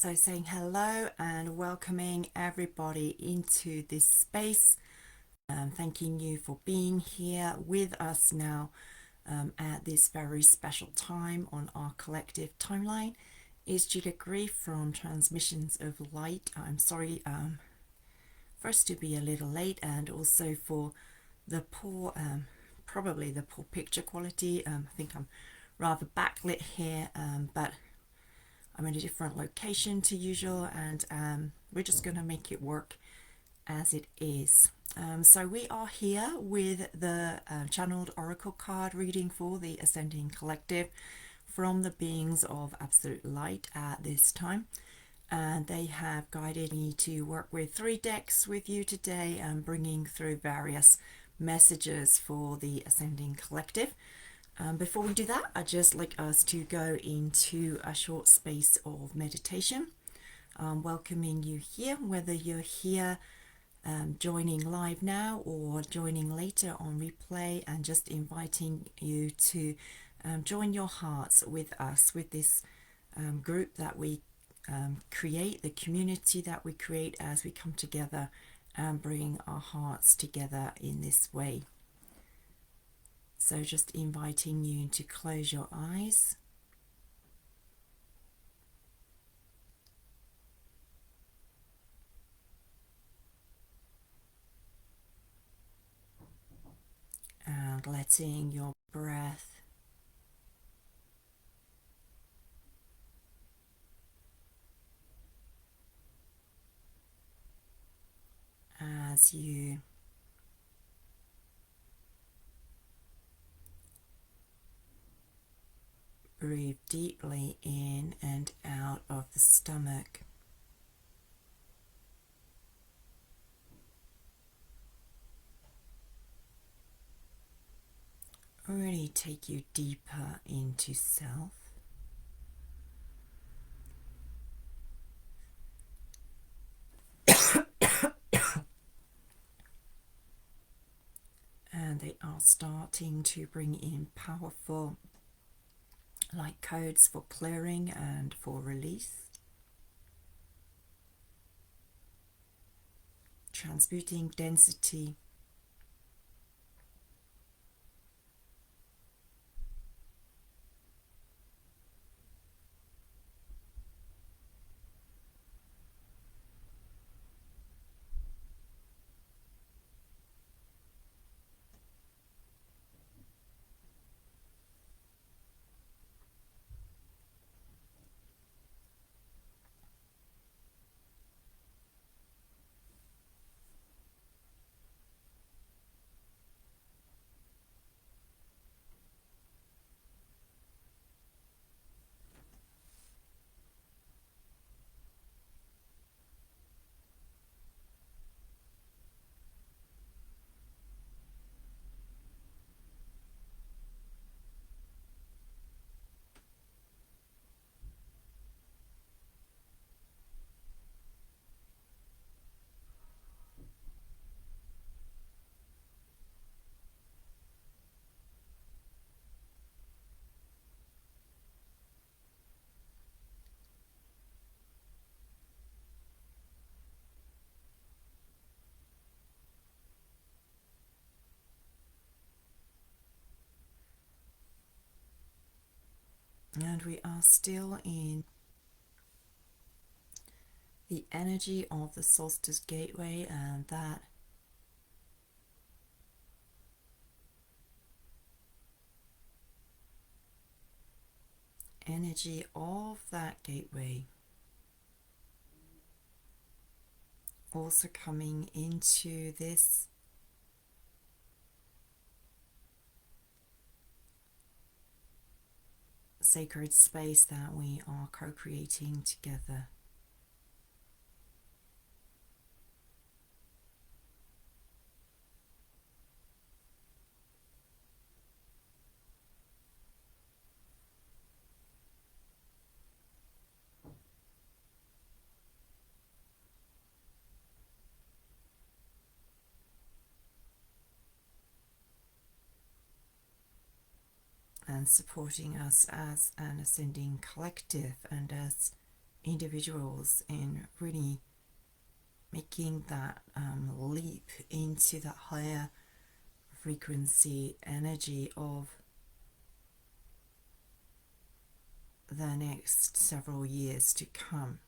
So saying hello and welcoming everybody into this space. Thanking you for being here with us now at this very special time on our collective timeline. It's Julia Grief from Transmissions of Light. I'm sorry for us to be a little late, and also for the poor, probably the poor picture quality. I think I'm rather backlit here, but I'm in a different location to usual, and we're just going to make it work as it is. So we are here with the channeled oracle card reading for the Ascending Collective from the beings of Absolute Light at this time. And they have guided me to work with 3 decks with you today, and bringing through various messages for the Ascending Collective. Before we do that, I'd just like us to go into a short space of meditation, welcoming you here, whether you're here joining live now or joining later on replay, and just inviting you to join your hearts with us, with this group that we create, the community that we create as we come together and bring our hearts together in this way. So just inviting you to close your eyes. And letting your breath as you breathe deeply in and out of the stomach. Really take you deeper into self. And they are starting to bring in powerful light codes for clearing and for release. Transmuting density. And we are still in the energy of the solstice gateway, and that energy of that gateway also coming into this sacred space that we are co-creating together. And supporting us as an ascending collective and as individuals in really making that leap into that higher frequency energy of the next several years to come.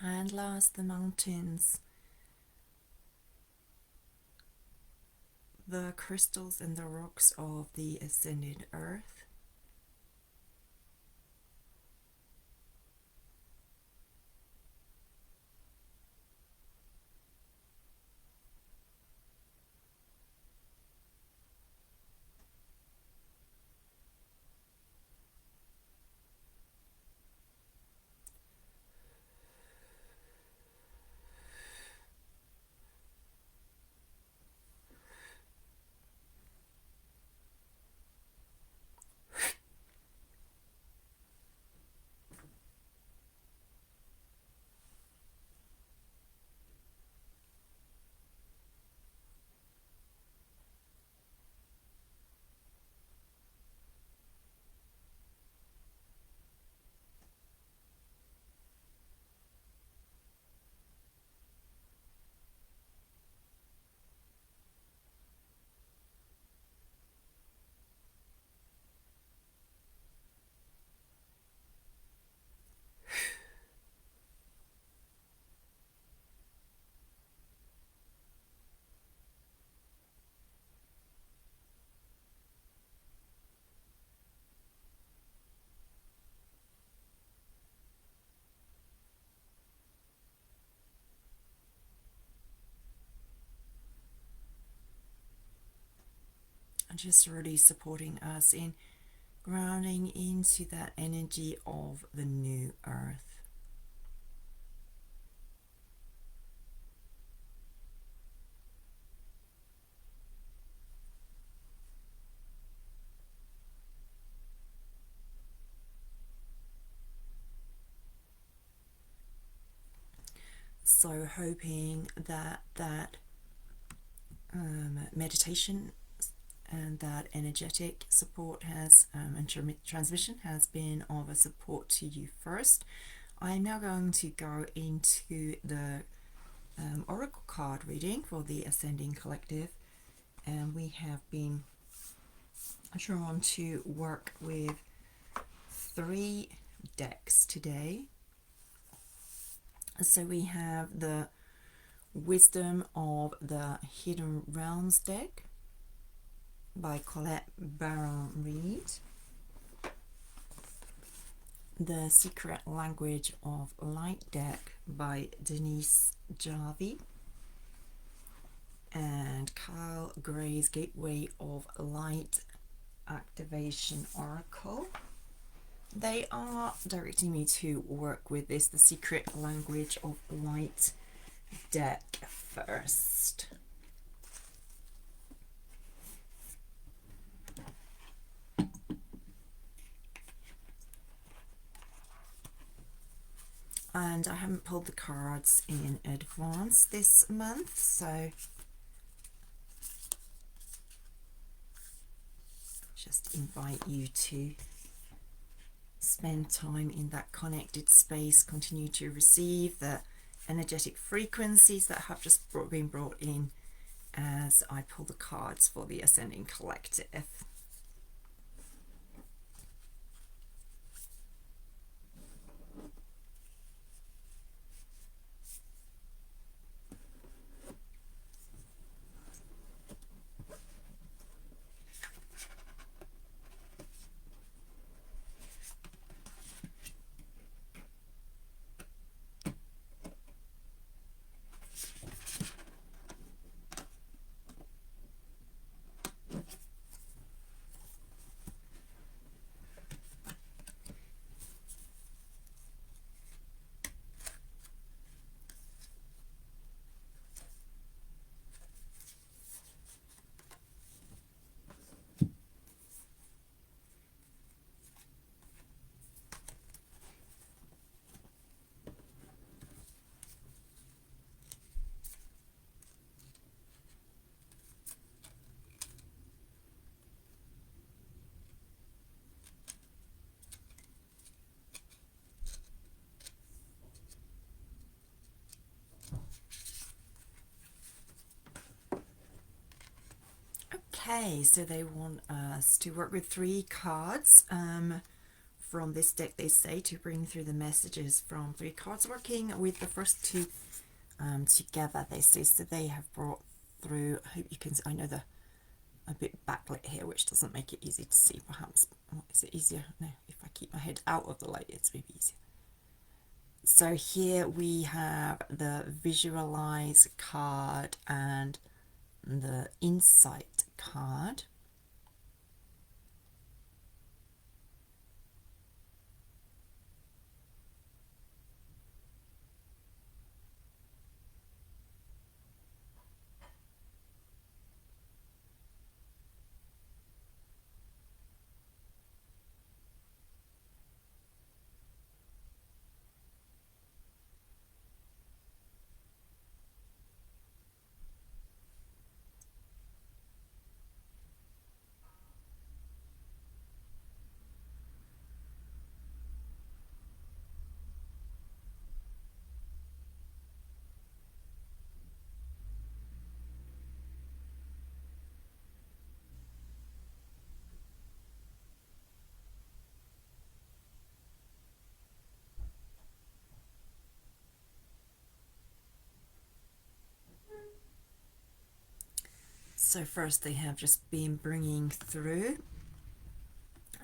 And last, the mountains, the crystals and the rocks of the ascended earth. And just really supporting us in grounding into that energy of the new earth. So hoping that meditation and that energetic support has and transmission has been of a support to you first. I'm now going to go into the oracle card reading for the Ascending Collective, and we have been drawn to work with 3 decks today. So we have the Wisdom of the Hidden Realms deck by Colette Baron-Reid, the Secret Language of Light deck by Denise Jarvie, and Kyle Gray's Gateway of Light Activation Oracle. They are directing me to work with the Secret Language of Light deck first. And I haven't pulled the cards in advance this month, so just invite you to spend time in that connected space, continue to receive the energetic frequencies that have just been brought in, as I pull the cards for the Ascending Collective. Okay, so they want us to work with 3 cards from this deck, they say, to bring through the messages from 3 cards, working with the first 2 together, they say. So they have brought through, I hope you can, I know the a bit backlit here, which doesn't make it easy to see, perhaps. Oh, is it easier? No, if I keep my head out of the light, it's maybe easier. So here we have the Visualize card and the Insight card. So first they have just been bringing through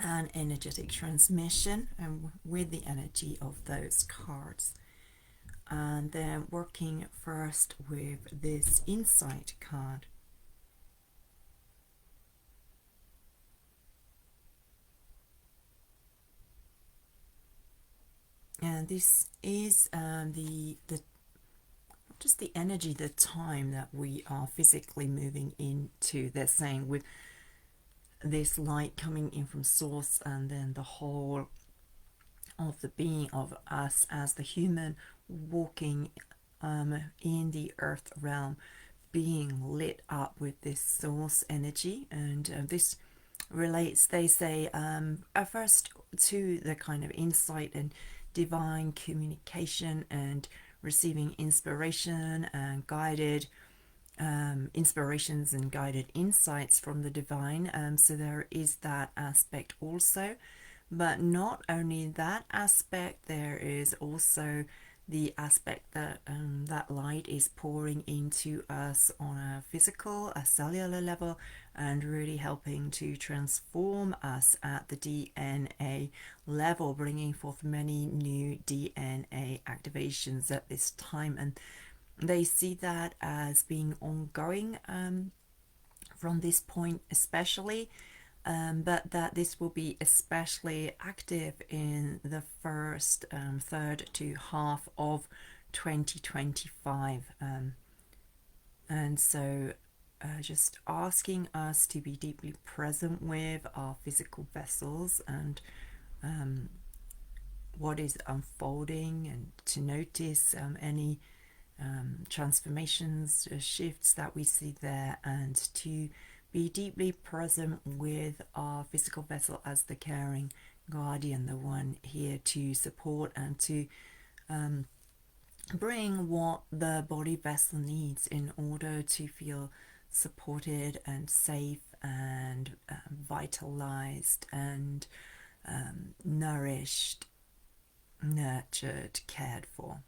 an energetic transmission and with the energy of those cards. And then working first with this Insight card. And this is just the energy, the time that we are physically moving into. They're saying with this light coming in from source, and then the whole of the being of us as the human walking in the earth realm, being lit up with this source energy. And this relates, they say, at first to the kind of insight and divine communication and receiving inspiration and guided inspirations and guided insights from the divine. So there is that aspect also, but not only that aspect, there is also the aspect that that light is pouring into us on a physical, a cellular level, and really helping to transform us at the DNA level, bringing forth many new DNA activations at this time. And they see that as being ongoing from this point especially, but that this will be especially active in the first third to half of 2025. And so just asking us to be deeply present with our physical vessels and what is unfolding, and to notice any transformations, shifts that we see there, and to be deeply present with our physical vessel as the caring guardian, the one here to support and to bring what the body vessel needs in order to feel supported and safe and vitalized and nourished, nurtured, cared for.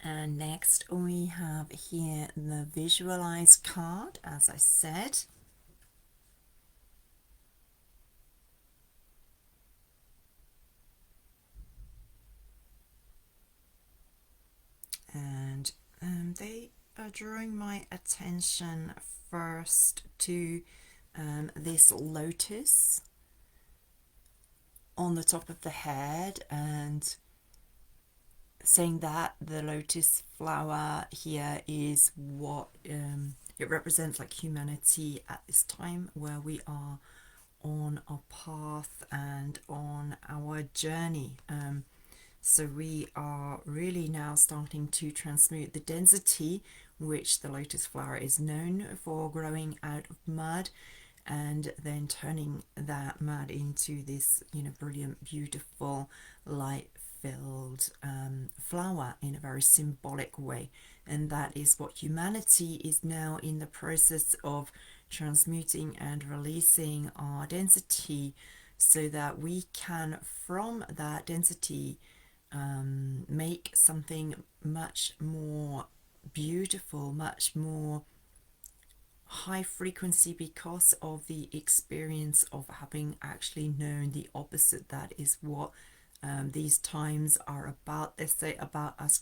And next we have here the Visualize card, as I said. And they are drawing my attention first to this lotus on the top of the head, and saying that the lotus flower here is what it represents, like humanity at this time where we are on our path and on our journey. So we are really now starting to transmute the density, which the lotus flower is known for growing out of mud, and then turning that mud into this, brilliant, beautiful, light-filled flower in a very symbolic way. And that is what humanity is now in the process of transmuting and releasing our density, so that we can, from that density, make something much more beautiful, much more high frequency, because of the experience of having actually known the opposite. That is what these times are about. They say about us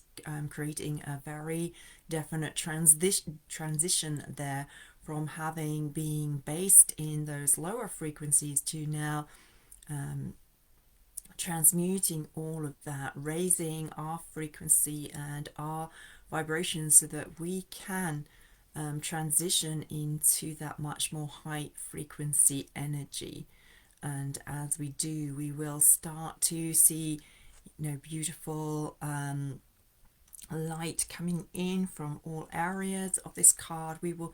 creating a very definite transition there, from having been based in those lower frequencies to now transmuting all of that, raising our frequency and our vibration, so that we can transition into that much more high frequency energy. And as we do, we will start to see, beautiful light coming in from all areas of this card. We will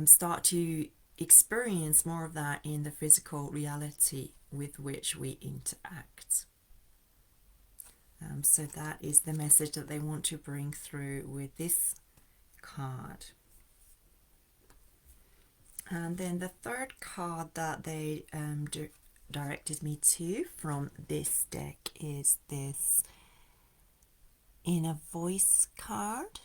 start to experience more of that in the physical reality with which we interact. So that is the message that they want to bring through with this card. And then the third card that they directed me to from this deck is this Inner Voice card.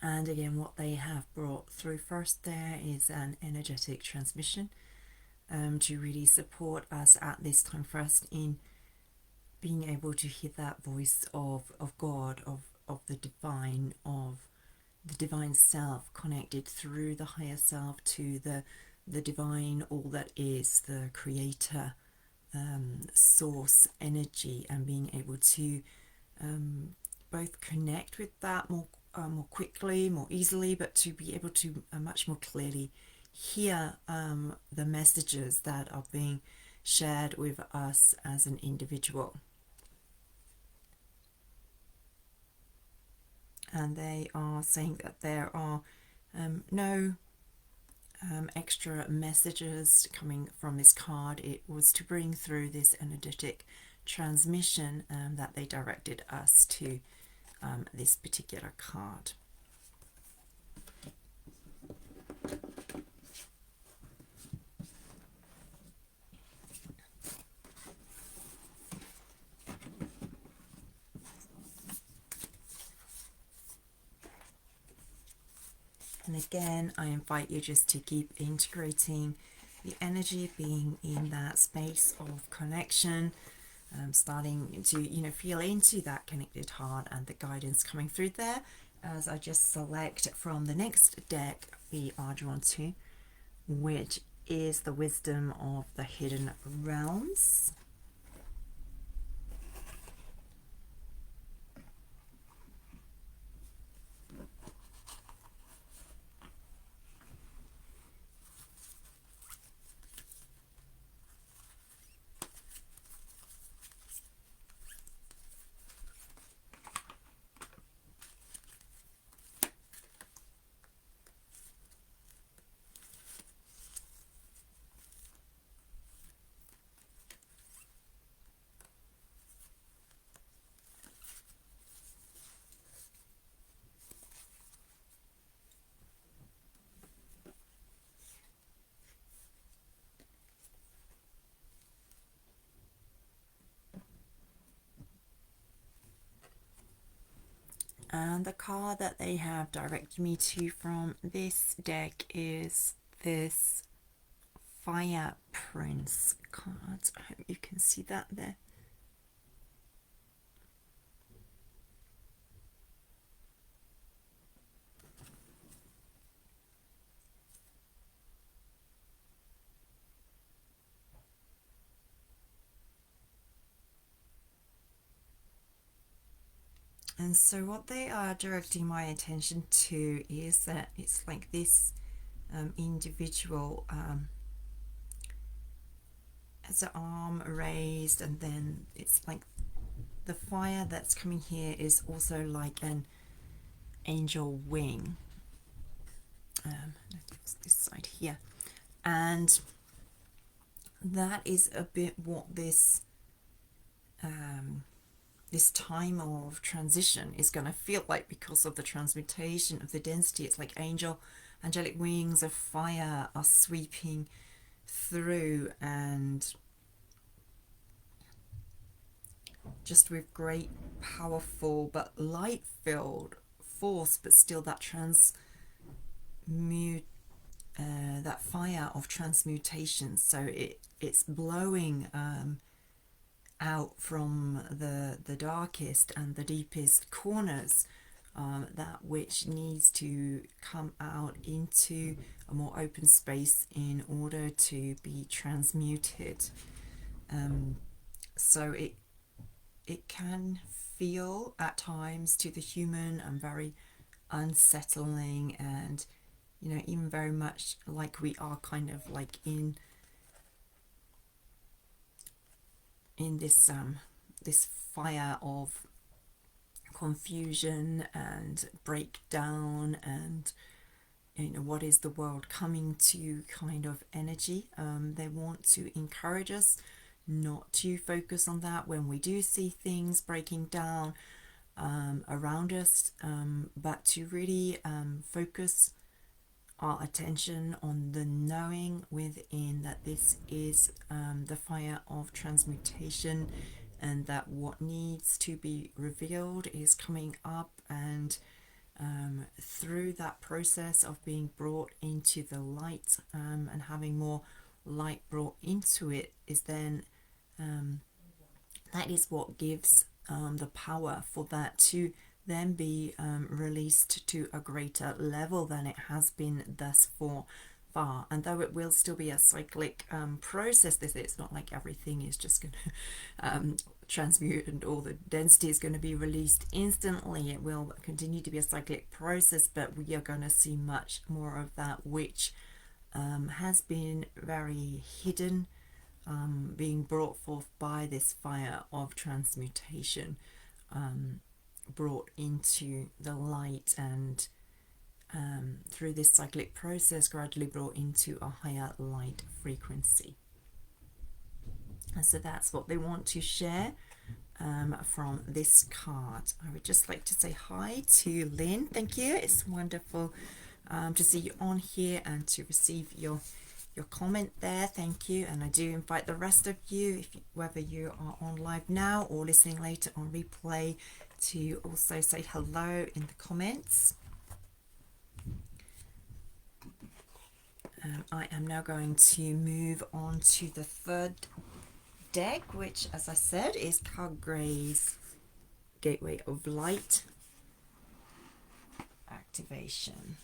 And again, what they have brought through first there is an energetic transmission to really support us at this time first in being able to hear that voice of God, of the divine, of the divine self, connected through the higher self to the divine, all that is, the creator, source energy, and being able to both connect with that more quickly, more easily, but to be able to much more clearly hear the messages that are being shared with us as an individual. And they are saying that there are no extra messages coming from this card. It was to bring through this energetic transmission that they directed us to this particular card. And again, I invite you just to keep integrating the energy, being in that space of connection, starting to, feel into that connected heart and the guidance coming through there. As I just select from the next deck we are drawn to, which is the wisdom of the hidden realms. And the card that they have directed me to from this deck is this Fire Prince card. I hope you can see that there. And so what they are directing my attention to is that it's like this individual has an arm raised, and then it's like the fire that's coming here is also like an angel wing. This side here, and that is a bit what this this time of transition is going to feel like, because of the transmutation of the density. It's like angelic wings of fire are sweeping through, and just with great powerful but light filled force, but still that that fire of transmutation. So it's blowing out from the darkest and the deepest corners, that which needs to come out into a more open space in order to be transmuted. So it can feel at times to the human and very unsettling, and even very much like we are kind of like in this this fire of confusion and breakdown, and what is the world coming to kind of energy. They want to encourage us not to focus on that when we do see things breaking down around us, but to really focus our attention on the knowing within that this is the fire of transmutation, and that what needs to be revealed is coming up, and through that process of being brought into the light, and having more light brought into it, is then that is what gives the power for that to then be released to a greater level than it has been thus far. And though it will still be a cyclic process, it's not like everything is just going to transmute and all the density is going to be released instantly. It will continue to be a cyclic process, but we are going to see much more of that which has been very hidden, being brought forth by this fire of transmutation, brought into the light, and through this cyclic process gradually brought into a higher light frequency. And so that's what they want to share from this card. I would just like to say hi to Lynn. Thank you. It's wonderful to see you on here and to receive your comment there. Thank you. And I do invite the rest of you, whether you are on live now or listening later on replay, to also say hello in the comments. I am now going to move on to the third deck, which, as I said, is Card Gray's Gateway of Light activation.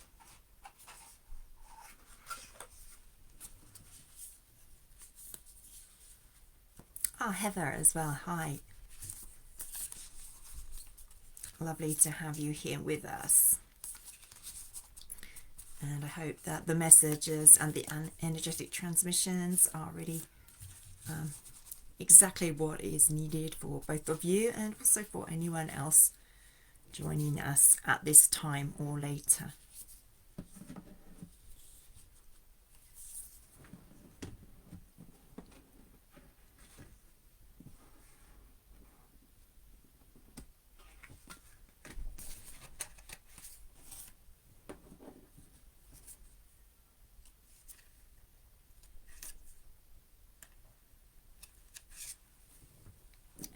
Heather as well. Hi. Lovely to have you here with us. And I hope that the messages and the energetic transmissions are really exactly what is needed for both of you and also for anyone else joining us at this time or later.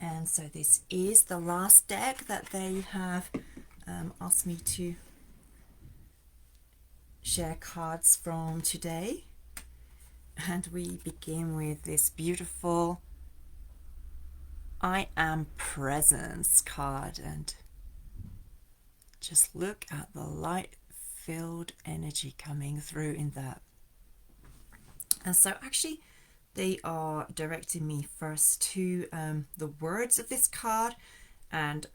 And so this is the last deck that they have asked me to share cards from today. And we begin with this beautiful I Am Presence card. And just look at the light-filled energy coming through in that. And so actually they are directing me first to the words of this card, and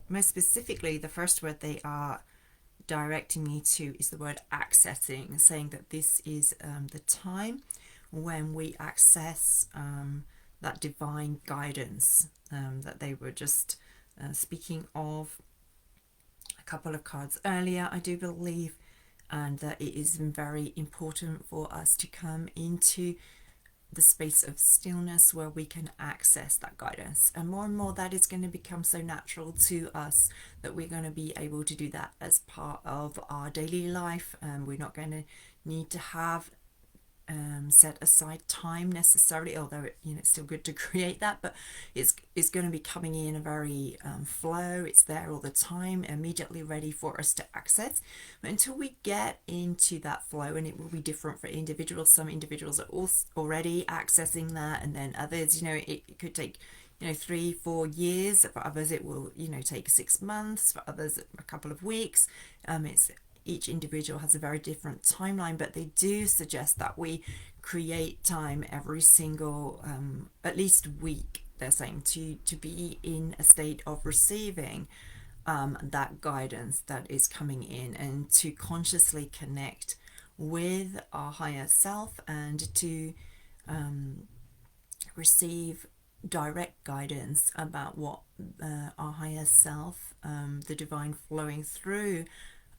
most specifically the first word they are directing me to is the word accessing, saying that this is the time when we access that divine guidance that they were just speaking of a couple of cards earlier, I do believe, and that it is very important for us to come into the space of stillness where we can access that guidance. And more that is going to become so natural to us that we're going to be able to do that as part of our daily life. We're not going to need to have set aside time necessarily, although it's still good to create that, but it's going to be coming in a very flow. It's there all the time, immediately ready for us to access. But until we get into that flow, and it will be different for individuals. Some individuals are also already accessing that, and then others, it could take 3-4 years. For others it will take 6 months. For others a couple of weeks. Each individual has a very different timeline, but they do suggest that we create time every single at least week, they're saying, to be in a state of receiving that guidance that is coming in, and to consciously connect with our higher self and to receive direct guidance about what our higher self, the divine flowing through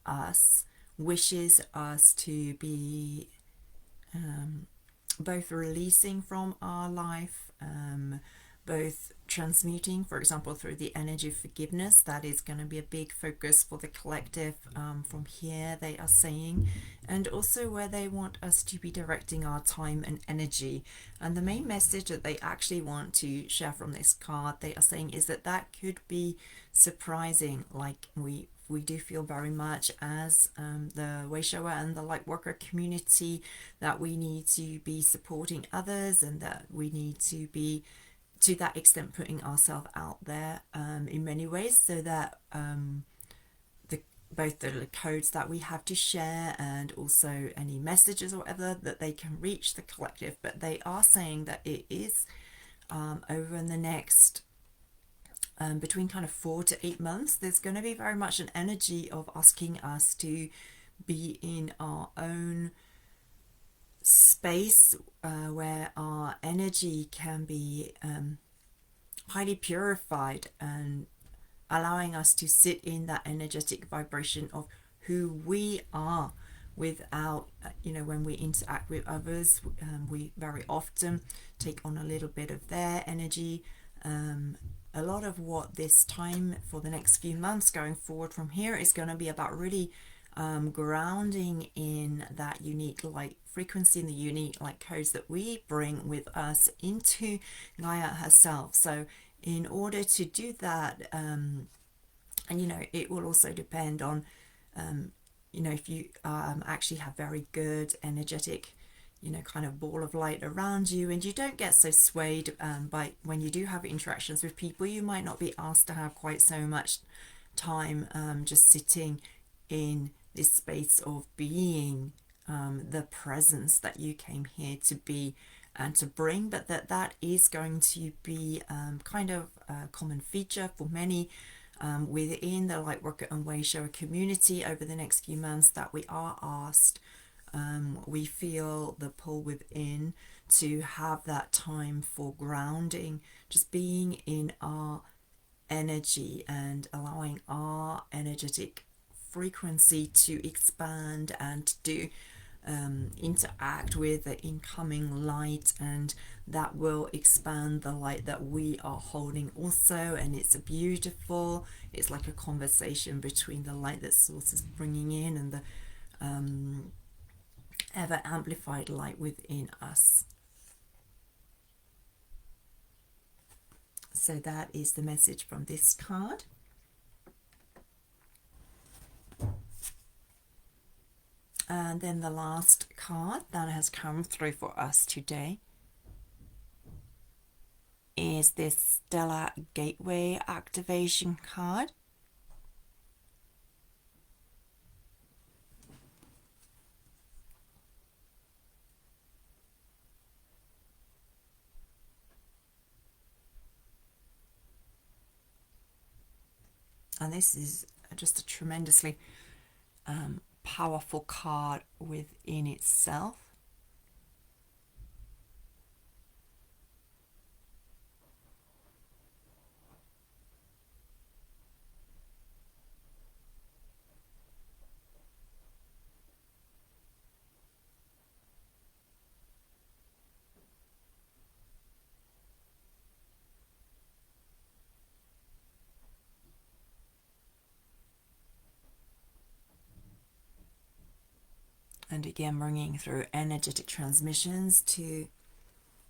us, wishes us to be both releasing from our life, both transmuting, for example, through the energy of forgiveness. That is going to be a big focus for the collective from here, they are saying, and also where they want us to be directing our time and energy. And the main message that they actually want to share from this card, they are saying, is that could be surprising. Like we do feel very much as the Wayshower and the Lightworker community that we need to be supporting others, and that we need to be, to that extent, putting ourselves out there in many ways, so that both the codes that we have to share and also any messages or whatever, that they can reach the collective. But they are saying that it is over in the next between kind of 4 to 8 months, there's going to be very much an energy of asking us to be in our own space where our energy can be highly purified, and allowing us to sit in that energetic vibration of who we are without, when we interact with others, we very often take on a little bit of their energy. A lot of what this time for the next few months going forward from here is going to be about really grounding in that unique light frequency and the unique light codes that we bring with us into Gaia herself. So in order to do that, and it will also depend on if you actually have very good energetic, kind of ball of light around you, and you don't get so swayed by when you do have interactions with people, you might not be asked to have quite so much time just sitting in this space of being the presence that you came here to be and to bring, but that is going to be kind of a common feature for many within the Lightworker and Way Shower community over the next few months, that we are asked, we feel the pull within to have that time for grounding, just being in our energy and allowing our energetic frequency to expand and to interact with the incoming light, and that will expand the light that we are holding also. And it's it's like a conversation between the light that Source is bringing in and the ever amplified light within us. So that is the message from this card. And then the last card that has come through for us today is this Stellar Gateway activation card. And this is just a tremendously powerful card within itself. And again, bringing through energetic transmissions to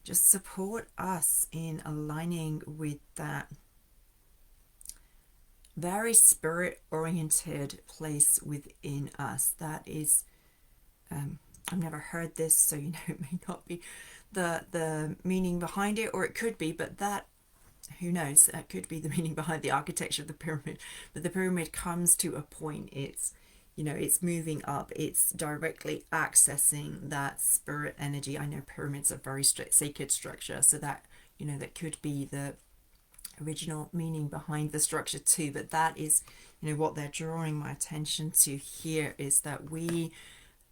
just support us in aligning with that very spirit-oriented place within us. That is, I've never heard this, so it may not be the meaning behind it, or it could be, but that, who knows, that could be the meaning behind the architecture of the pyramid. But the pyramid comes to a point, it's moving up, it's directly accessing that spirit energy. I know pyramids are very sacred structure, so that that could be the original meaning behind the structure too, but that is what they're drawing my attention to here, is that we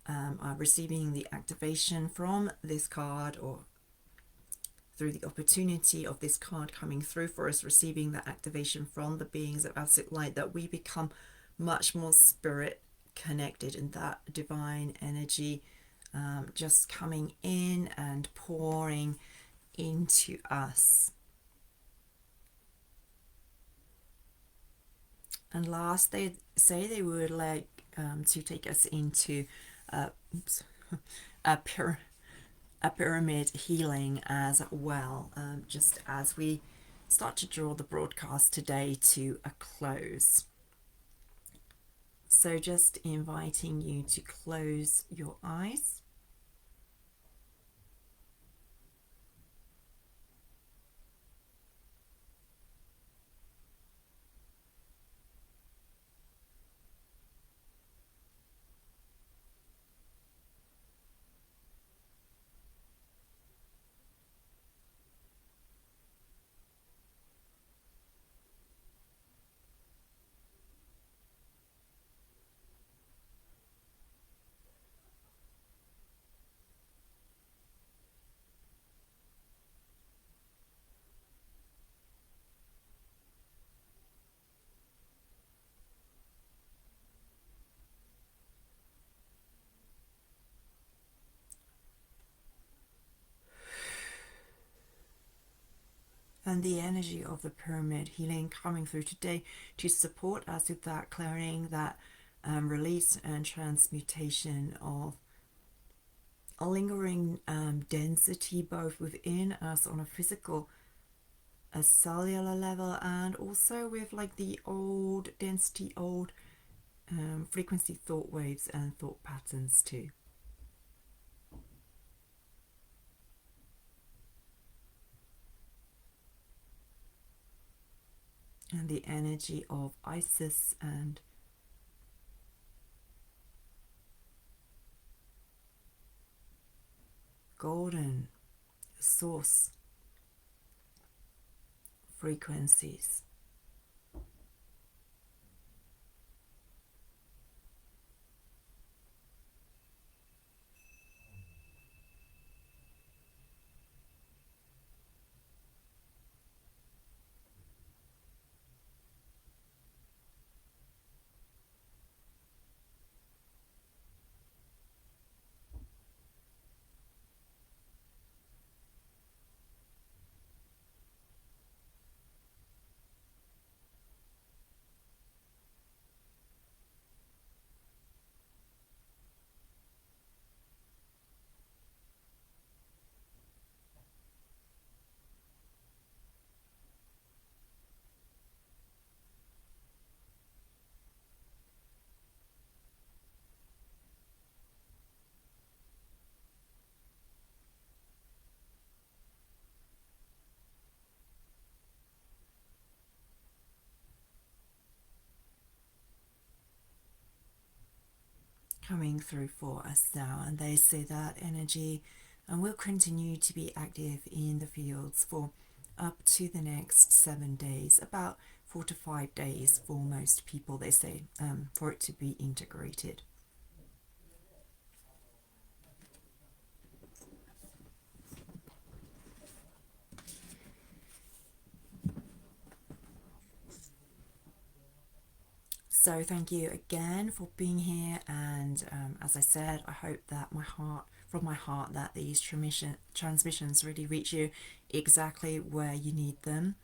are receiving the activation from this card, or through the opportunity of this card coming through for us, receiving that activation from the beings of absolute light, that we become much more spirit connected, and that divine energy just coming in and pouring into us. And last, they say they would like to take us into a pyramid healing as well, just as we start to draw the broadcast today to a close. So just inviting you to close your eyes. And the energy of the pyramid healing coming through today to support us with that clearing, that release and transmutation of a lingering density, both within us on a physical, a cellular level, and also with like the old density, old frequency thought waves and thought patterns too. And the energy of Isis and golden source frequencies. Coming through for us now, and they say that energy and will continue to be active in the fields for up to the next 7 days, about 4 to 5 days for most people, they say, for it to be integrated. So thank you again for being here, and as I said, I hope that from my heart, that these transmissions really reach you exactly where you need them.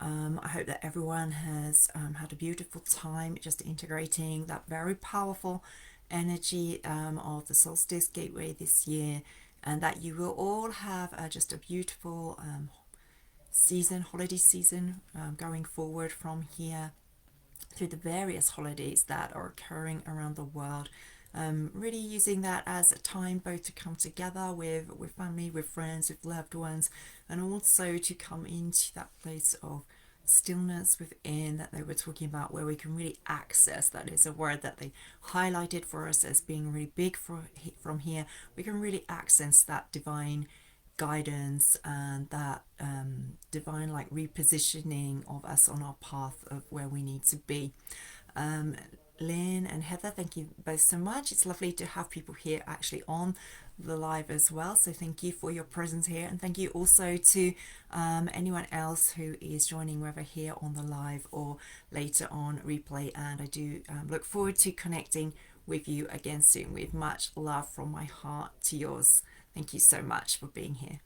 I hope that everyone has had a beautiful time just integrating that very powerful energy of the solstice gateway this year, and that you will all have just a beautiful holiday season going forward from here through the various holidays that are occurring around the world. Really using that as a time both to come together with family, with friends, with loved ones, and also to come into that place of stillness within that they were talking about, where we can really access, that is a word that they highlighted for us as being really big from here. We can really access that divine guidance and that divine like repositioning of us on our path of where we need to be. Lynn and Heather, thank you both so much. It's lovely to have people here actually on the live as well, so thank you for your presence here, and thank you also to anyone else who is joining, whether here on the live or later on replay. And I do look forward to connecting with you again soon, with much love from my heart to yours. Thank you so much for being here.